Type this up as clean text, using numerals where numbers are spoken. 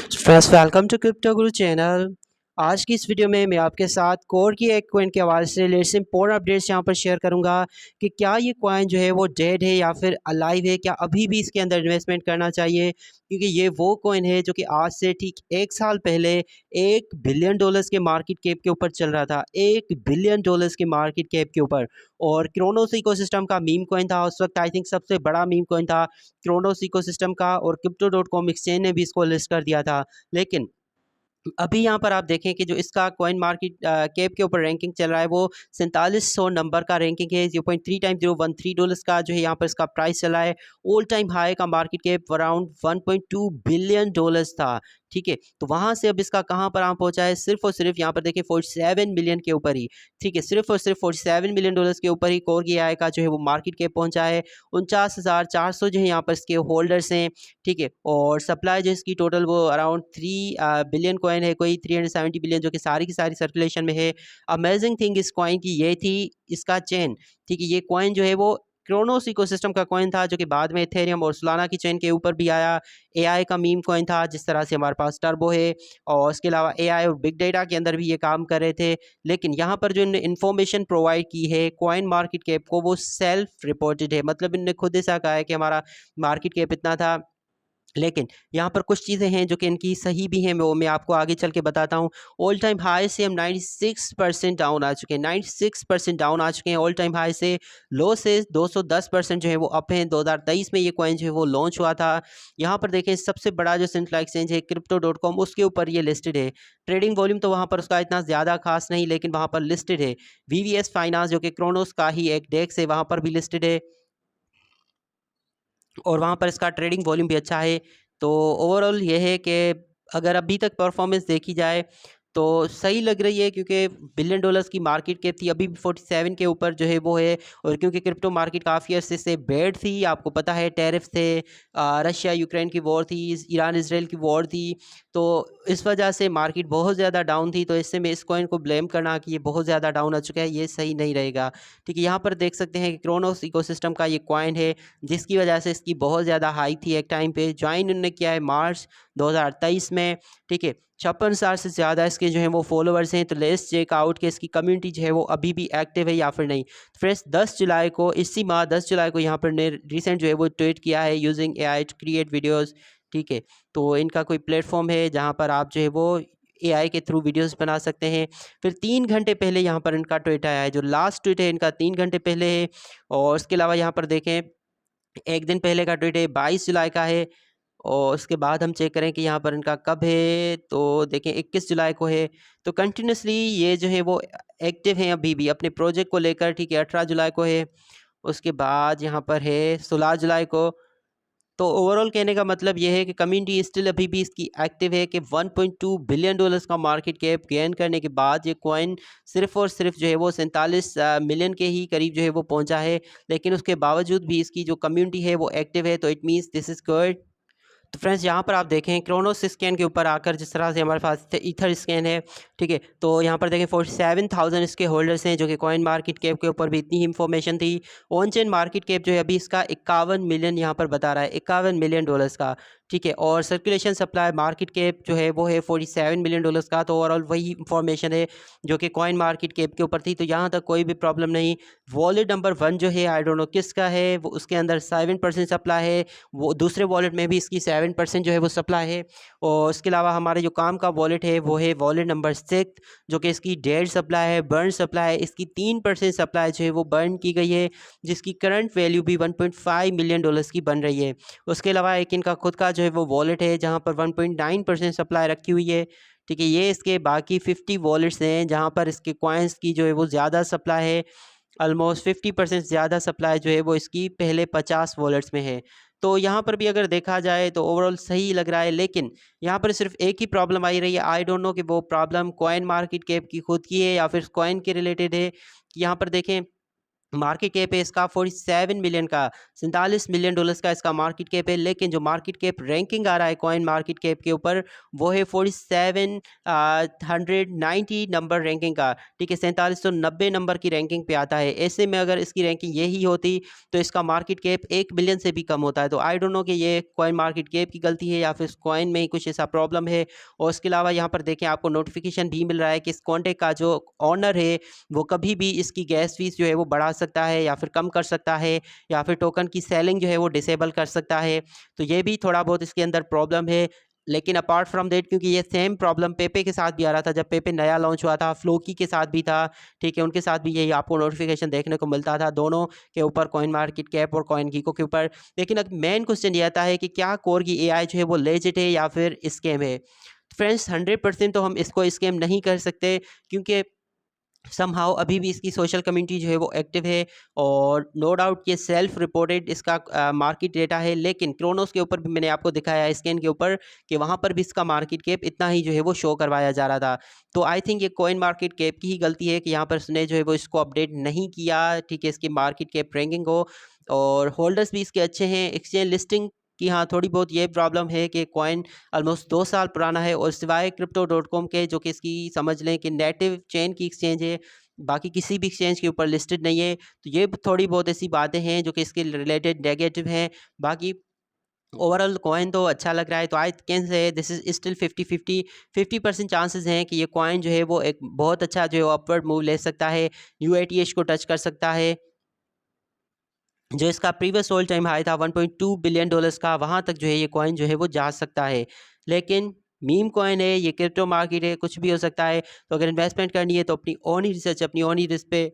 Friends, welcome to crypto Guru channel. आज की इस वीडियो में मैं आपके साथ कोर की एक कॉइन के हवाले से रिलेटेड इंपॉर्टेंट अपडेट्स यहाँ पर शेयर करूंगा कि क्या ये कॉइन जो है वो डेड है या फिर अलाइव है, क्या अभी भी इसके अंदर इन्वेस्टमेंट करना चाहिए, क्योंकि ये वो कॉइन है जो कि आज से ठीक 1 साल पहले $1 बिलियन के मार्केट कैप के ऊपर चल रहा था। $1 बिलियन के मार्केट कैप के ऊपर। और क्रोनोस इकोसिस्टम का मीम कॉइन था उस वक्त, आई थिंक सबसे बड़ा मीम कॉइन था क्रोनोस इकोसिस्टम का, और Crypto.com एक्सचेंज ने भी इसको लिस्ट कर दिया था। लेकिन अभी यहाँ पर आप देखें कि जो इसका कॉइन मार्केट कैप के ऊपर रैंकिंग चल रहा है वो 4700 नंबर का रैंकिंग है। 0.3 टाइम $0.13 का जो है यहाँ पर इसका प्राइस चला है। ऑल टाइम हाई का मार्केट कैप अराउंड $1.2 बिलियन था। ठीक है, तो वहाँ से अब इसका कहाँ पर आम पहुँचा है, सिर्फ और सिर्फ यहाँ पर देखें 47 मिलियन के ऊपर ही। ठीक है, सिर्फ और सिर्फ $47 मिलियन के ऊपर ही कोर की आई का जो है वो मार्केट कैप पहुँचा है। 49,400 जो है यहाँ पर इसके होल्डर्स हैं। ठीक है, और सप्लाई जो इसकी टोटल वो अराउंड 3 बिलियन कॉइन है, कोई 370 बिलियन, जो कि सारी की सारी सर्कुलेशन में है। अमेजिंग थिंग इस कॉइन की ये थी, इसका चेन। ठीक है, ये कॉइन जो है वो क्रोनोस इकोसिस्टम का कॉइन था, जो कि बाद में इथेरियम और सोलाना की चेन के ऊपर भी आया। एआई का मीम कॉइन था, जिस तरह से हमारे पास टर्बो है, और उसके अलावा एआई और बिग डेटा के अंदर भी ये काम कर रहे थे। लेकिन यहाँ पर जो इन्होंने इन्फॉर्मेशन प्रोवाइड की है कॉइन मार्केट कैप को, वो सेल्फ रिपोर्टेड है। मतलब इन्होंने खुद ऐसा कहा है कि हमारा मार्केट कैप इतना था। लेकिन यहाँ पर कुछ चीज़ें हैं जो कि इनकी सही भी हैं, वो मैं आपको आगे चल के बताता हूँ। ऑल टाइम हाई से हम 96% डाउन आ चुके हैं, 96% डाउन आ चुके हैं ऑल टाइम हाई से। लो से 210% जो है वो अप हैं। 2023 में ये कॉइन जो है वो लॉन्च हुआ था। यहाँ पर देखें, सबसे बड़ा जो सेंट्रल एक्सचेंज है Crypto.com, उसके ऊपर ये लिस्टेड है। ट्रेडिंग वॉल्यूम तो वहाँ पर उसका इतना ज़्यादा खास नहीं, लेकिन वहाँ पर लिस्टेड है। VVS फाइनेंस जो कि क्रोनोस का ही एक डेक्स है, वहाँ पर भी लिस्टेड है, और वहाँ पर इसका ट्रेडिंग वॉल्यूम भी अच्छा है। तो ओवरऑल ये है कि अगर अभी तक परफॉर्मेंस देखी जाए तो सही लग रही है, क्योंकि $1 बिलियन की मार्केट कैप थी, अभी भी 47 के ऊपर जो है वो है। और क्योंकि क्रिप्टो मार्केट काफ़ी अर्से से बेड थी, आपको पता है टैरिफ थे, रशिया यूक्रेन की वॉर थी, ईरान इसराइल की वॉर थी, तो इस वजह से मार्केट बहुत ज़्यादा डाउन थी। तो इससे मैं इस कॉइन को ब्लेम करना कि ये बहुत ज़्यादा डाउन आ चुका है, ये सही नहीं रहेगा। ठीक है, यहाँ पर देख सकते हैं कि क्रोनोस इकोसिस्टम का ये कॉइन है, जिसकी वजह से इसकी बहुत ज़्यादा हाई थी एक टाइम पे। ज्वाइन उन्होंने किया है मार्च 2023 में। ठीक है, 56,000 से ज़्यादा इसके जो है वो फॉलोअर्स हैं। तो लेट्स चेक आउट कि इसकी कम्युनिटी जो है वो अभी भी एक्टिव है या फिर नहीं। फ्रेंड्स, 10 जुलाई को, इसी माह 10 जुलाई को यहाँ पर ने रिसेंट जो है वो ट्वीट किया है, using AI to create videos. ठीक है, तो इनका कोई प्लेटफॉर्म है जहाँ पर आप जो है वो एआई के थ्रू वीडियोस बना सकते हैं। फिर 3 घंटे पहले यहाँ पर इनका ट्वीट आया है, जो लास्ट ट्वीट है इनका 3 घंटे पहले है। और उसके अलावा यहाँ पर देखें, एक दिन पहले का ट्वीट है, 22 जुलाई का है। और उसके बाद हम चेक करें कि यहाँ पर इनका कब है, तो देखें 21 जुलाई को है। तो कंटिन्यूसली ये जो है वो एक्टिव हैं अभी भी अपने प्रोजेक्ट को लेकर। ठीक है, 18 जुलाई को है। उसके बाद यहाँ पर है 16 जुलाई को। तो ओवरऑल कहने का मतलब ये है कि कम्युनिटी स्टिल अभी भी इसकी एक्टिव है, कि $1.2 बिलियन का मार्केट कैप गेन करने के बाद ये कॉइन सिर्फ और सिर्फ जो है वो 47 मिलियन के ही करीब जो है वो पहुंचा है। लेकिन उसके बावजूद भी इसकी जो कम्युनिटी है वो एक्टिव है, तो it means this is good. तो फ्रेंड्स, यहाँ पर आप देखें क्रोनोस स्कैन के ऊपर आकर, जिस तरह से हमारे पास ईथर स्कैन है। ठीक है, तो यहाँ पर देखें 47,000 इसके होल्डर्स हैं, जो कि कॉइन मार्केट कैप के ऊपर भी इतनी ही इंफॉर्मेशन थी। ऑन चेन मार्केट कैप जो है अभी इसका 51 मिलियन यहाँ पर बता रहा है, $51 मिलियन का। ठीक है, और सर्कुलेशन सप्लाई मार्केट कैप जो है वो है $47 मिलियन का। तो ओवरऑल वही इंफॉर्मेशन है जो कि कॉइन मार्केट कैप के ऊपर थी, तो यहाँ तक कोई भी प्रॉब्लम नहीं। वॉलेट नंबर 1 जो है, आई डोंट नो किसका है, वो उसके अंदर 7% सप्लाई है। वो दूसरे वॉलेट में भी इसकी 7% जो है वो सप्लाई है। और उसके अलावा हमारे जो काम का वॉलेट है वो है वॉलेट नंबर 6, जो कि इसकी डेड सप्लाई है, बर्न सप्लाई है। इसकी 3% सप्लाई जो है वो बर्न की गई है, जिसकी करंट वैल्यू भी $1.5 मिलियन की बन रही है। उसके अलावा एक इनका खुद का जो है वो वॉलेट है, जहाँ पर 1.9% सप्लाई रखी हुई है। ठीक है, ये इसके बाकी 50 वॉलेट्स हैं, जहाँ पर इसके कॉइन्स की जो है वो ज़्यादा सप्लाई है। ऑलमोस्ट 50% ज़्यादा सप्लाई जो है वो इसकी पहले 50 वॉलेट्स में है। तो यहाँ पर भी अगर देखा जाए तो ओवरऑल सही लग रहा है। लेकिन यहाँ पर सिर्फ एक ही प्रॉब्लम आई रही है, आई डोंट नो कि वो प्रॉब्लम कॉइन मार्केट कैप की खुद की है या फिर कॉइन के रिलेटेड है। कि यहाँ पर देखें, मार्केट कैप है इसका 47 मिलियन का, 47 मिलियन डॉलर्स का इसका मार्केट कैप है। लेकिन जो मार्केट कैप रैंकिंग आ रहा है कॉइन मार्केट कैप के ऊपर, वो है 4790 नंबर रैंकिंग का, ठीक है, 4790 नंबर की रैंकिंग पे आता है। ऐसे में अगर इसकी रैंकिंग यही होती तो इसका मार्केट कैप 1 बिलियन से भी कम होता है। तो आई डोंट नो कि ये कॉइन मार्केट कैप की गलती है या फिर कॉइन में ही कुछ ऐसा प्रॉब्लम है। और इसके अलावा यहाँ पर देखें आपको नोटिफिकेशन भी मिल रहा है कि इस कॉन्टेक्ट का जो ऑनर है वो कभी भी इसकी गैस फीस जो है वो बढ़ा सकता है या फिर कम कर सकता है, या फिर टोकन की सेलिंग जो है वो डिसेबल कर सकता है। तो ये भी थोड़ा बहुत इसके अंदर प्रॉब्लम है। लेकिन अपार्ट फ्रॉम दैट, क्योंकि ये सेम प्रॉब्लम पेपे के साथ भी आ रहा था, जब पेपे नया लॉन्च हुआ था, फ्लोकी के साथ भी था, ठीक है, उनके साथ भी यही आपको नोटिफिकेशन देखने को मिलता था, दोनों के ऊपर, कॉइन मार्केट कैप और कॉइन गीको के ऊपर। लेकिन अब मेन क्वेश्चन ये आता है कि क्या कोरगी एआई जो है वो लेजिट है या फिर स्कैम है। फ्रेंड्स 100% तो हम इसको स्कैम नहीं कर सकते, क्योंकि समहाउ अभी भी इसकी सोशल कम्युनिटी जो है वो एक्टिव है, और नो डाउट ये सेल्फ रिपोर्टेड इसका मार्केट डेटा है। लेकिन क्रोनोस के ऊपर भी मैंने आपको दिखाया, स्कैन के ऊपर, कि वहाँ पर भी इसका मार्केट कैप इतना ही जो है वो शो करवाया जा रहा था। तो आई थिंक ये कॉइन मार्केट कैप की ही गलती है कि यहाँ पर उसने जो है वो इसको अपडेट नहीं किया, ठीक है, इसकी मार्केट कैप रैंकिंग को। और होल्डर्स भी इसके अच्छे हैं, एक्सचेंज लिस्टिंग की हाँ थोड़ी बहुत ये प्रॉब्लम है कि कॉइन ऑलमोस्ट 2 साल पुराना है, और सिवाय crypto.com के, जो कि इसकी समझ लें कि नेटिव चेन की एक्सचेंज है, बाकी किसी भी एक्सचेंज के ऊपर लिस्टेड नहीं है। तो ये थोड़ी बहुत ऐसी बातें हैं जो कि इसके रिलेटेड नेगेटिव हैं। बाकी ओवरऑल कॉइन तो अच्छा लग रहा है। तो I can say this is still 50% chances हैं कि ये कॉइन जो है वो एक बहुत अच्छा जो है अपवर्ड मूव ले सकता है, यूएटीएच को टच कर सकता है। जो इसका प्रीवियस ऑल टाइम हाई था 1.2 बिलियन डॉलर्स का, वहाँ तक जो है ये कॉइन जो है वो जा सकता है। लेकिन मीम कॉइन है, ये क्रिप्टो मार्केट है, कुछ भी हो सकता है। तो अगर इन्वेस्टमेंट करनी है तो अपनी ओन ही रिसर्च, अपनी ओन ही रिस्क पे